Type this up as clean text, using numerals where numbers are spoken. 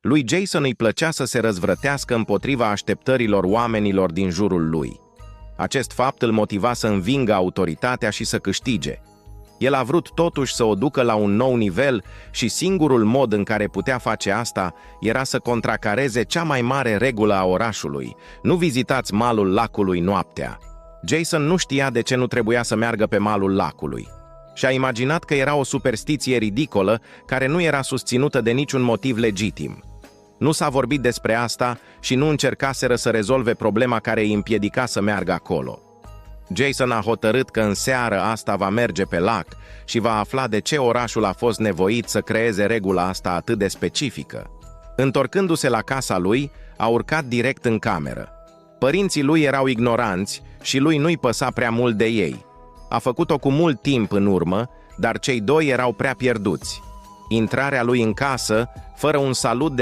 Lui Jason îi plăcea să se răzvrătească împotriva așteptărilor oamenilor din jurul lui. Acest fapt îl motiva să învingă autoritatea și să câștige. El a vrut totuși să o ducă la un nou nivel și singurul mod în care putea face asta era să contracareze cea mai mare regulă a orașului: nu vizitați malul lacului noaptea. Jason nu știa de ce nu trebuia să meargă pe malul lacului. Și-a imaginat că era o superstiție ridicolă care nu era susținută de niciun motiv legitim. Nu s-a vorbit despre asta și nu încercaseră să rezolve problema care îi împiedica să meargă acolo. Jason a hotărât că în seară asta va merge pe lac și va afla de ce orașul a fost nevoit să creeze regula asta atât de specifică. Întorcându-se la casa lui, a urcat direct în cameră. Părinții lui erau ignoranți și lui nu-i păsa prea mult de ei. A făcut-o cu mult timp în urmă, dar cei doi erau prea pierduți. Intrarea lui în casă, fără un salut de